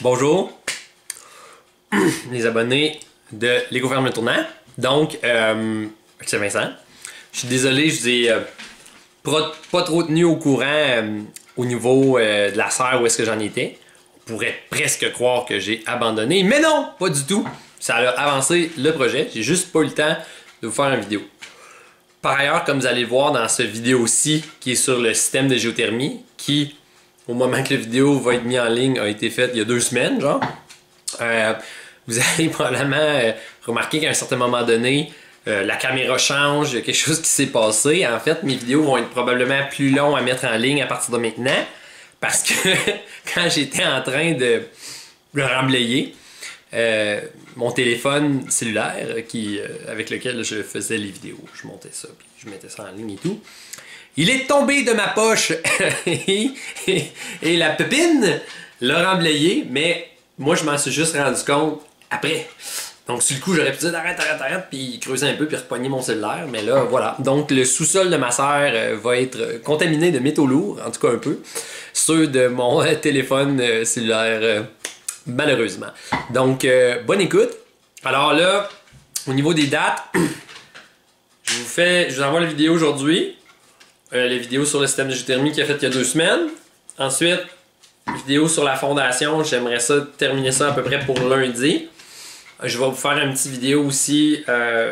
Bonjour, les abonnés de l'Éco-Ferme Le Tournant. Donc, c'est Vincent. Je suis désolé, je vous ai pas trop tenu au courant au niveau de la serre où est-ce que j'en étais. On pourrait presque croire que j'ai abandonné, mais non, pas du tout. Ça a avancé le projet, j'ai juste pas eu le temps de vous faire une vidéo. Par ailleurs, comme vous allez le voir dans cette vidéo-ci, qui est sur le système de géothermie, qui, au moment que la vidéo va être mise en ligne, a été faite il y a 2 semaines, genre. Vous allez probablement remarquer qu'à un certain moment donné, la caméra change, il y a quelque chose qui s'est passé. En fait, mes vidéos vont être probablement plus longues à mettre en ligne à partir de maintenant, parce que quand j'étais en train de le remblayer, mon téléphone cellulaire avec lequel je faisais les vidéos, je montais ça, puis je mettais ça en ligne et tout, il est tombé de ma poche et la pépine l'a remblayé, mais moi je m'en suis juste rendu compte après. Donc sur le coup j'aurais pu dire arrête, puis creuser un peu puis repogner mon cellulaire, mais là voilà. Donc le sous-sol de ma sœur va être contaminé de métaux lourds, en tout cas un peu. Ceux de mon téléphone cellulaire malheureusement. Donc bonne écoute. Alors là, au niveau des dates, je vous envoie la vidéo aujourd'hui. La vidéo sur le système de géothermie qui a fait il y a 2 semaines. Ensuite, vidéo sur la fondation, j'aimerais ça terminer ça à peu près pour lundi. Je vais vous faire une petite vidéo aussi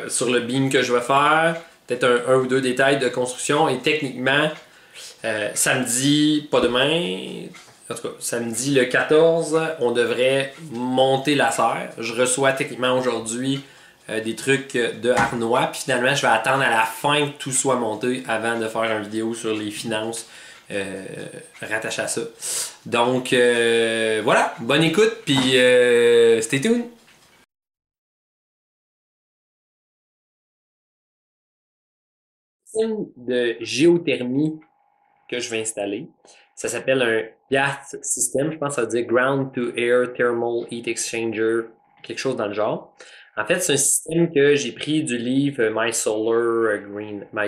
sur le beam que je vais faire, peut-être un ou deux détails de construction, et techniquement, samedi, pas demain, en tout cas, samedi le 14, on devrait monter la serre. Je reçois techniquement aujourd'hui des trucs de Arnois, puis finalement je vais attendre à la fin que tout soit monté avant de faire une vidéo sur les finances rattachées à ça. Donc voilà, bonne écoute, puis stay tuned! Le système de géothermie que je vais installer, ça s'appelle un GATH system, je pense que ça veut dire Ground to Air Thermal Heat Exchanger, quelque chose dans le genre. En fait, c'est un système que j'ai pris du livre My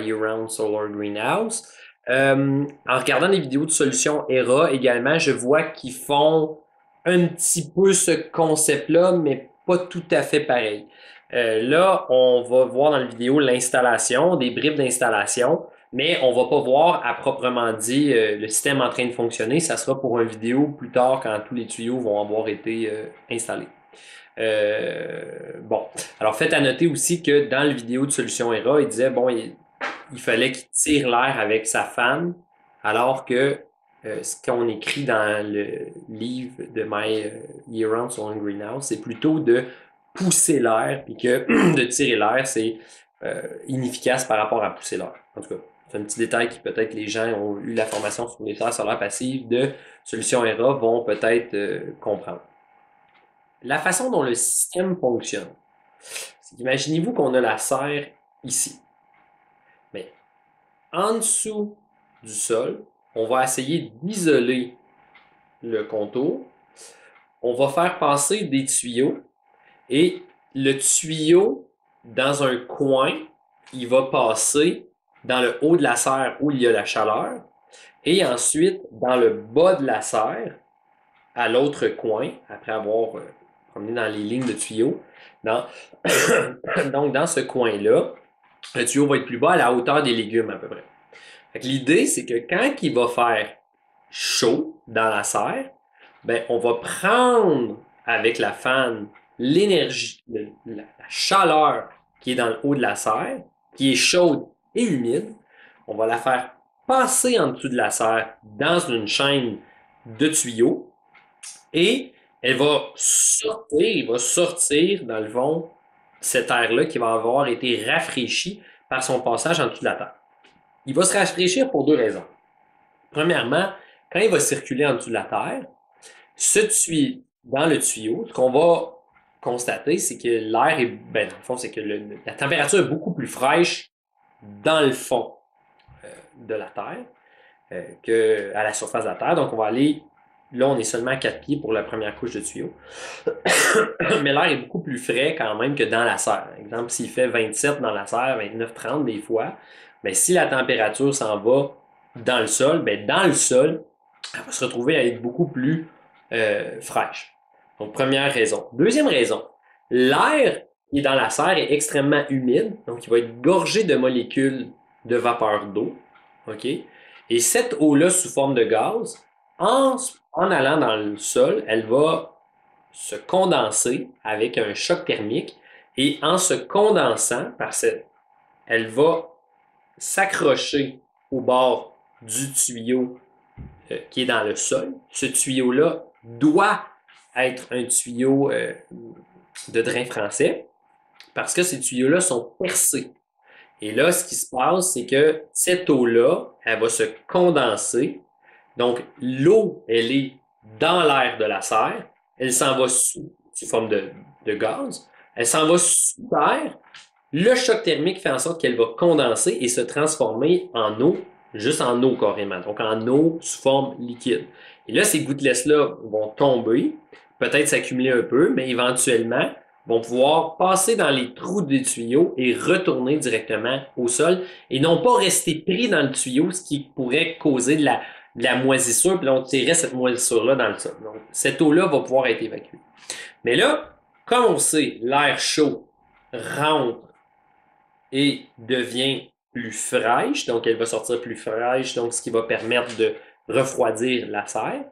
Year-Round Solar Greenhouse. En regardant des vidéos de solutions ERA également, je vois qu'ils font un petit peu ce concept-là, mais pas tout à fait pareil. Là, on va voir dans la vidéo l'installation, des bribes d'installation, mais on va pas voir à proprement dit le système en train de fonctionner. Ça sera pour une vidéo plus tard quand tous les tuyaux vont avoir été installés. Bon, alors faites à noter aussi que dans la vidéo de Solution ERA, il disait bon, il fallait qu'il tire l'air avec sa fan, alors que ce qu'on écrit dans le livre de My Year-Round Solar Greenhouse, c'est plutôt de pousser l'air, puis que de tirer l'air, c'est inefficace par rapport à pousser l'air. En tout cas, c'est un petit détail qui peut-être les gens ont eu la formation sur les terres solaires passives de Solution ERA vont peut-être comprendre. La façon dont le système fonctionne, c'est qu'imaginez-vous qu'on a la serre ici. Mais en dessous du sol, on va essayer d'isoler le contour. On va faire passer des tuyaux et le tuyau, dans un coin, il va passer dans le haut de la serre où il y a la chaleur et ensuite dans le bas de la serre, à l'autre coin, après avoir promené dans les lignes de tuyaux. Donc, dans ce coin-là, le tuyau va être plus bas à la hauteur des légumes à peu près. L'idée, c'est que quand il va faire chaud dans la serre, ben, on va prendre avec la fan l'énergie, la chaleur qui est dans le haut de la serre, qui est chaude et humide. On va la faire passer en dessous de la serre dans une chaîne de tuyaux et elle va sortir dans le fond cet air-là qui va avoir été rafraîchi par son passage en dessous de la terre. Il va se rafraîchir pour 2 raisons. Premièrement, quand il va circuler en dessous de la terre, dans le tuyau, ce qu'on va constater, c'est que l'air est, dans le fond, c'est que la température est beaucoup plus fraîche dans le fond de la terre qu'à la surface de la terre. Donc, on va aller, là, on est seulement à 4 pieds pour la première couche de tuyau. Mais l'air est beaucoup plus frais quand même que dans la serre. Par exemple, s'il fait 27 dans la serre, 29, 30 des fois, mais si la température s'en va dans le sol, dans le sol, elle va se retrouver à être beaucoup plus fraîche. Donc, première raison. Deuxième raison, l'air qui est dans la serre est extrêmement humide, donc il va être gorgé de molécules de vapeur d'eau. OK? Et cette eau-là, sous forme de gaz, en allant dans le sol, elle va se condenser avec un choc thermique et en se condensant, elle va s'accrocher au bord du tuyau qui est dans le sol. Ce tuyau-là doit être un tuyau de drain français parce que ces tuyaux-là sont percés. Et là, ce qui se passe, c'est que cette eau-là, elle va se condenser. Donc, l'eau, elle est dans l'air de la serre. Elle s'en va sous forme de gaz. Elle s'en va sous terre. Le choc thermique fait en sorte qu'elle va condenser et se transformer en eau, juste en eau carrément. Donc, en eau sous forme liquide. Et là, ces gouttelettes-là vont tomber, peut-être s'accumuler un peu, mais éventuellement, vont pouvoir passer dans les trous des tuyaux et retourner directement au sol et non pas rester pris dans le tuyau, ce qui pourrait causer de la moisissure, puis là, on tirerait cette moisissure-là dans le sol. Donc, cette eau-là va pouvoir être évacuée. Mais là, comme on sait, l'air chaud rentre et devient plus fraîche, donc elle va sortir plus fraîche, donc ce qui va permettre de refroidir la serre.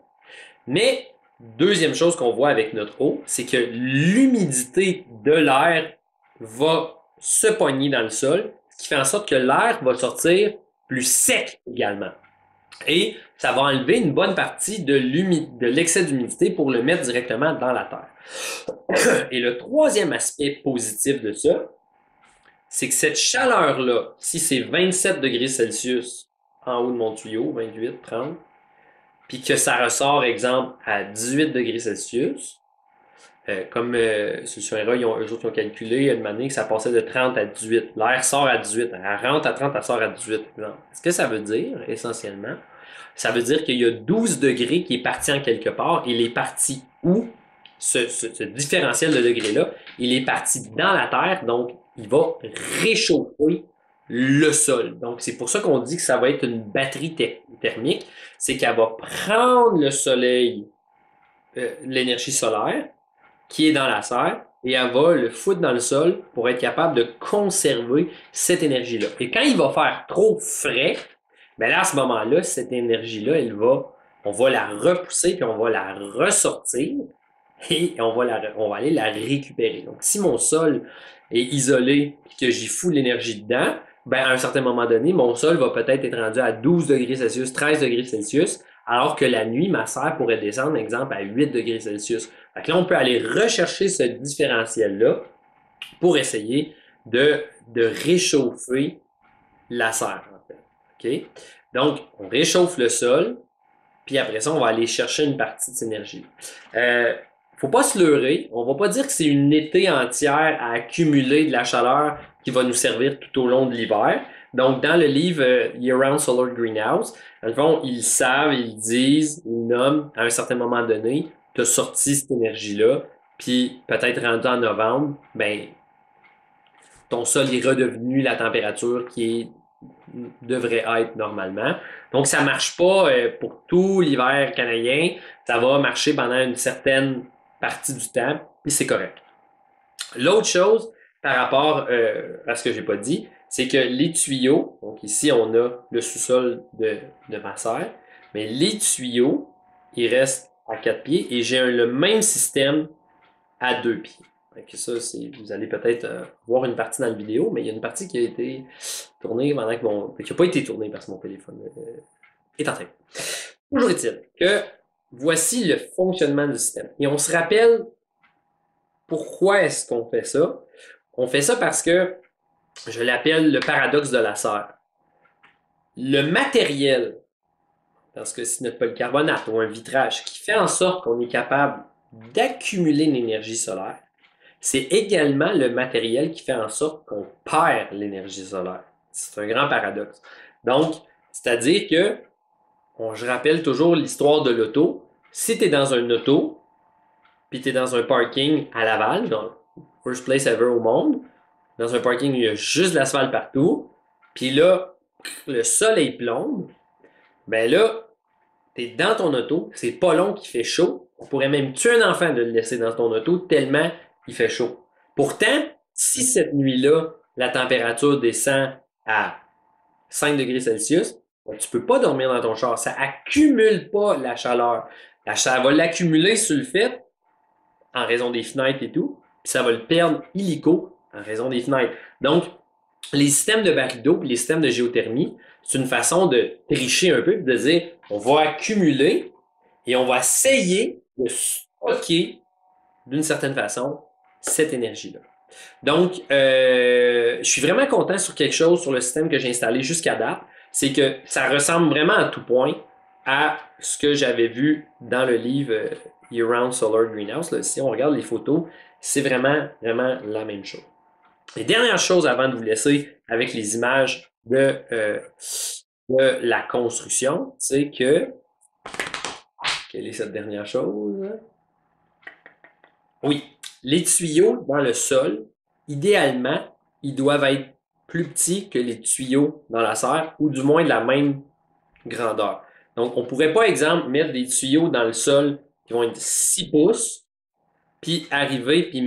Mais deuxième chose qu'on voit avec notre eau, c'est que l'humidité de l'air va se pogner dans le sol, ce qui fait en sorte que l'air va sortir plus sec également. Et ça va enlever une bonne partie de l'excès d'humidité pour le mettre directement dans la terre. Et le troisième aspect positif de ça, c'est que cette chaleur-là, si c'est 27 degrés Celsius en haut de mon tuyau, 28, 30, puis que ça ressort, exemple, à 18 degrés Celsius, comme sur eux autres ils ont calculé une année que ça passait de 30 à 18. L'air sort à 18. Elle rentre à 30, elle sort à 18. Ce que ça veut dire, essentiellement, ça veut dire qu'il y a 12 degrés qui est parti en quelque part. Il est parti où? Ce différentiel de degrés-là, il est parti dans la terre, donc il va réchauffer le sol. Donc, c'est pour ça qu'on dit que ça va être une batterie thermique. C'est qu'elle va prendre le soleil, l'énergie solaire, qui est dans la serre, et elle va le foutre dans le sol pour être capable de conserver cette énergie-là. Et quand il va faire trop frais, ben là, à ce moment-là, cette énergie-là, on va la repousser, puis on va la ressortir, et on va aller la récupérer. Donc, si mon sol est isolé, et que j'y fous de l'énergie dedans, ben, à un certain moment donné, mon sol va peut-être être rendu à 12 degrés Celsius, 13 degrés Celsius, alors que la nuit, ma serre pourrait descendre, exemple, à 8 degrés Celsius. Fait que là, on peut aller rechercher ce différentiel-là pour essayer de réchauffer la serre, en fait. OK? Donc, on réchauffe le sol, puis après ça, on va aller chercher une partie de cette énergie. Faut pas se leurrer. On va pas dire que c'est une été entière à accumuler de la chaleur qui va nous servir tout au long de l'hiver. Donc, dans le livre Year-Round Solar Greenhouse, dans le fond, ils savent, ils disent, ils nomment, à un certain moment donné, tu as sorti cette énergie-là, puis peut-être rendu en novembre, ben, ton sol est redevenu la température qui devrait être normalement. Donc, ça marche pas pour tout l'hiver canadien. Ça va marcher pendant une certaine partie du temps, puis c'est correct. L'autre chose, par rapport à ce que j'ai pas dit, c'est que les tuyaux, donc ici on a le sous-sol de ma serre, mais les tuyaux, ils restent à 4 pieds et j'ai le même système à 2 pieds. Donc ça, vous allez peut-être voir une partie dans la vidéo, mais il y a une partie qui a été tournée pendant que qui n'a pas été tournée parce que mon téléphone est en train. Toujours est-il que voici le fonctionnement du système. Et on se rappelle pourquoi est-ce qu'on fait ça? On fait ça parce que je l'appelle le paradoxe de la serre. Le matériel, parce que c'est notre polycarbonate ou un vitrage, qui fait en sorte qu'on est capable d'accumuler l'énergie solaire, c'est également le matériel qui fait en sorte qu'on perd l'énergie solaire. C'est un grand paradoxe. Donc, c'est-à-dire que, je rappelle toujours l'histoire de l'auto. Si tu es dans un auto, puis tu es dans un parking à Laval, dans first place ever au monde, dans un parking où il y a juste de l'asphalte partout, puis là, le soleil plombe, ben là, tu es dans ton auto, c'est pas long qu'il fait chaud, On pourrait même tuer un enfant de le laisser dans ton auto tellement il fait chaud. Pourtant, si cette nuit-là, la température descend à 5 degrés Celsius, ben, tu peux pas dormir dans ton char. Ça accumule pas la chaleur. Ça va l'accumuler sur le fait, en raison des fenêtres et tout, puis ça va le perdre illico en raison des fenêtres. Donc, les systèmes de barils d'eau, les systèmes de géothermie, c'est une façon de tricher un peu, de dire, on va accumuler et on va essayer de stocker d'une certaine façon cette énergie-là. Donc, je suis vraiment content sur quelque chose, sur le système que j'ai installé jusqu'à date, c'est que ça ressemble vraiment à tout point à ce que j'avais vu dans le livre Year-Round Solar Greenhouse. Là, si on regarde les photos, c'est vraiment, vraiment la même chose. Et dernière chose avant de vous laisser avec les images de la construction, c'est que... Quelle est cette dernière chose? Oui, les tuyaux dans le sol, idéalement, ils doivent être plus petits que les tuyaux dans la serre, ou du moins de la même grandeur. Donc, on pourrait pas, exemple, mettre des tuyaux dans le sol qui vont être 6 pouces, puis arriver, puis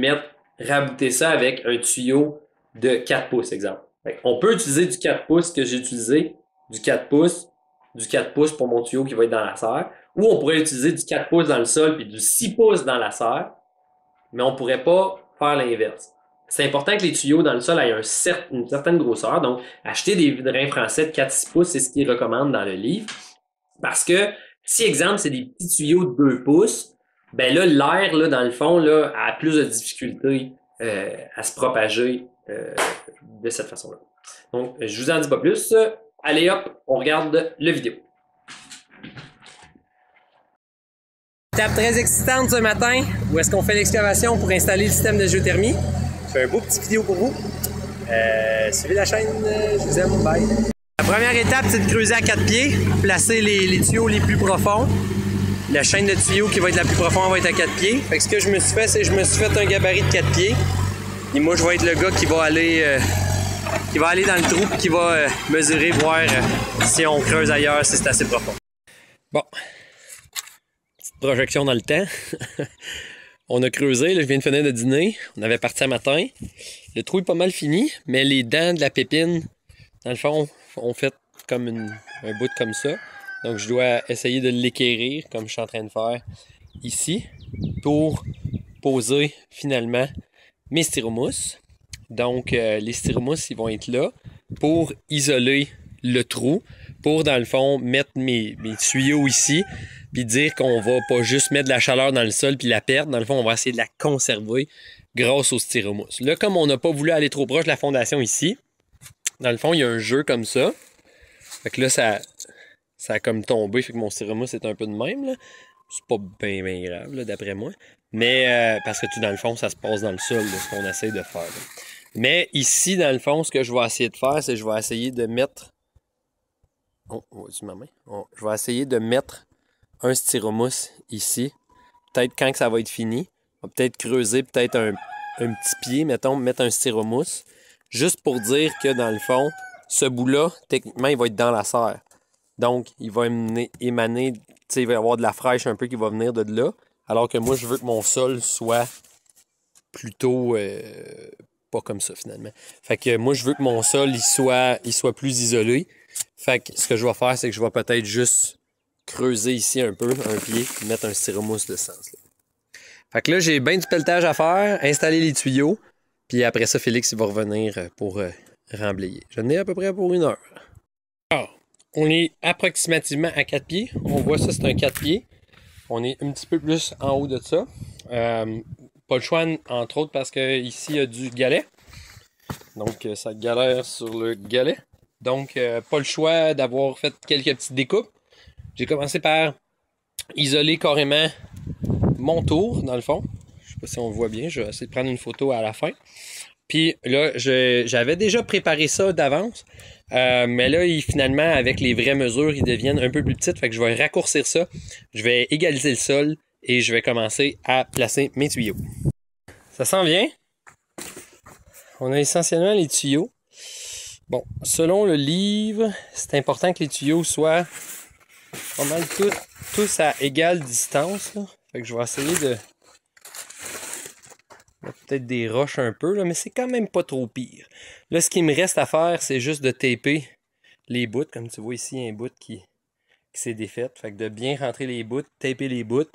rabouter ça avec un tuyau de 4 pouces, exemple. On peut utiliser du 4 pouces que j'ai utilisé, du 4 pouces pour mon tuyau qui va être dans la serre, ou on pourrait utiliser du 4 pouces dans le sol, puis du 6 pouces dans la serre, mais on pourrait pas faire l'inverse. C'est important que les tuyaux dans le sol aient une certaine grosseur. Donc, acheter des drains français de 4-6 pouces, c'est ce qu'ils recommandent dans le livre. Parce que, si, exemple, c'est des petits tuyaux de 2 pouces, ben là, l'air, là, dans le fond, là, a plus de difficultés à se propager de cette façon-là. Donc, je vous en dis pas plus. Allez hop, on regarde le vidéo. Étape très excitante ce matin, où est-ce qu'on fait l'excavation pour installer le système de géothermie. Je fais un beau petit vidéo pour vous. Suivez la chaîne, je vous aime, bye. La première étape, c'est de creuser à 4 pieds, placer les tuyaux les plus profonds. La chaîne de tuyaux qui va être la plus profonde va être à 4 pieds. Fait que ce que je me suis fait, c'est que je me suis fait un gabarit de 4 pieds. Et moi, je vais être le gars qui va aller dans le trou et qui va mesurer, voir si on creuse ailleurs, si c'est assez profond. Bon. Projection dans le temps. On a creusé, là, je viens de finir de dîner. On avait parti un matin. Le trou est pas mal fini, mais les dents de la pépine, dans le fond, ont fait comme un bout comme ça. Donc je dois essayer de l'équerrir, comme je suis en train de faire ici, pour poser finalement mes styromousses. Donc les styromousses, ils vont être là pour isoler le trou, pour dans le fond mettre mes tuyaux ici, puis dire qu'on va pas juste mettre de la chaleur dans le sol puis la perdre. Dans le fond, on va essayer de la conserver grâce aux styromousses. Là, comme on n'a pas voulu aller trop proche de la fondation ici, dans le fond, il y a un jeu comme ça. Fait que là, ça a comme tombé, fait que mon styromousse est un peu de même, là. C'est pas bien grave, là, d'après moi. Mais, parce que tout dans le fond, ça se passe dans le sol, là, ce qu'on essaie de faire. Là. Mais ici, dans le fond, ce que je vais essayer de faire, c'est que je vais essayer de mettre... Oh, vois-tu ma main? Oh, je vais essayer de mettre un styromousse ici. Peut-être quand que ça va être fini, on va peut-être creuser peut-être un petit pied, mettons, mettre un styromousse, juste pour dire que dans le fond, ce bout-là, techniquement, il va être dans la serre. Donc, il va émaner, tu sais, il va y avoir de la fraîche un peu qui va venir de là, alors que moi, je veux que mon sol soit plutôt pas comme ça, finalement. Fait que moi, je veux que mon sol, il soit plus isolé. Fait que ce que je vais faire, c'est que je vais peut-être juste creuser ici un peu, un pied, puis mettre un styromousse de ce sens-là. Fait que là, j'ai bien du pelletage à faire, installer les tuyaux, puis après ça, Félix, il va revenir pour remblayer. J'en ai à peu près pour 1 heure. Alors, on est approximativement à 4 pieds. On voit ça, c'est un 4 pieds. On est un petit peu plus en haut de ça. Pas le choix, entre autres, parce qu'ici, il y a du galet. Donc, ça galère sur le galet. Donc, pas le choix d'avoir fait quelques petites découpes. J'ai commencé par isoler carrément mon tour, dans le fond. Je sais pas si on le voit bien. Je vais essayer de prendre une photo à la fin. Puis là, j'avais déjà préparé ça d'avance. Mais là, finalement, avec les vraies mesures, ils deviennent un peu plus petites. Fait que je vais raccourcir ça. Je vais égaliser le sol et je vais commencer à placer mes tuyaux. Ça sent bien. On a essentiellement les tuyaux. Bon, selon le livre, c'est important que les tuyaux soient pas mal tous à égale distance. Là. Fait que je vais essayer de mettre peut-être des roches un peu, là, mais c'est quand même pas trop pire. Là, ce qui me reste à faire, c'est juste de taper les bouts. Comme tu vois ici, il y a un bout qui s'est défait. Fait que de bien rentrer les bouts, taper les bouts,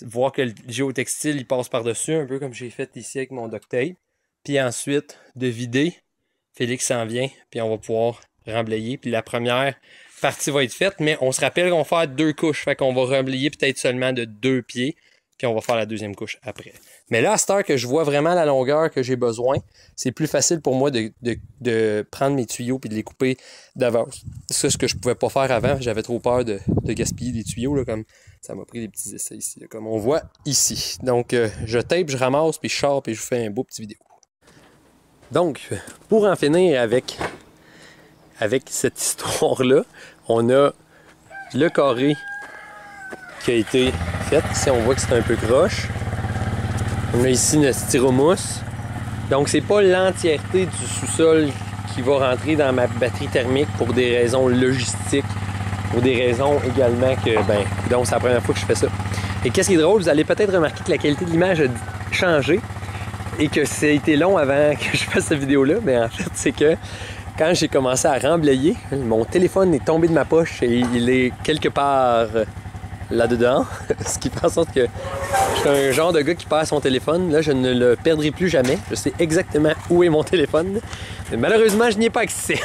voir que le géotextile il passe par-dessus, un peu comme j'ai fait ici avec mon duct tape. Puis ensuite, de vider. Félix s'en vient, puis on va pouvoir remblayer. Puis la première partie va être faite, mais on se rappelle qu'on va faire 2 couches. Fait qu'on va remblayer peut-être seulement de 2 pieds, puis on va faire la deuxième couche après. Mais là, à cette heure que je vois vraiment la longueur que j'ai besoin, c'est plus facile pour moi de prendre mes tuyaux puis de les couper d'avance. C'est ce que je pouvais pas faire avant. J'avais trop peur de gaspiller des tuyaux, là, comme ça m'a pris des petits essais ici, là, comme on voit ici. Donc, je tape, je ramasse, puis je sors, puis je vous fais un beau petit vidéo. Donc, pour en finir avec cette histoire-là, on a le carré qui a été fait. Ici, on voit que c'est un peu croche. On a ici notre styromousse. Donc, c'est pas l'entièreté du sous-sol qui va rentrer dans ma batterie thermique pour des raisons logistiques, pour des raisons également que, donc c'est la première fois que je fais ça. Et qu'est-ce qui est drôle, vous allez peut-être remarquer que la qualité de l'image a changé et que ça a été long avant que je fasse cette vidéo-là, mais en fait, c'est que quand j'ai commencé à remblayer, mon téléphone est tombé de ma poche et il est quelque part là-dedans, ce qui fait en sorte que je suis un genre de gars qui perd son téléphone. Là, je ne le perdrai plus jamais. Je sais exactement où est mon téléphone. Mais malheureusement, je n'y ai pas accès.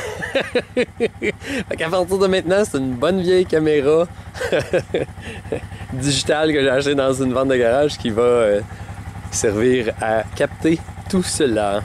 Fait qu'à partir de maintenant, c'est une bonne vieille caméra digitale que j'ai achetée dans une vente de garage qui va servir à capter tout cela.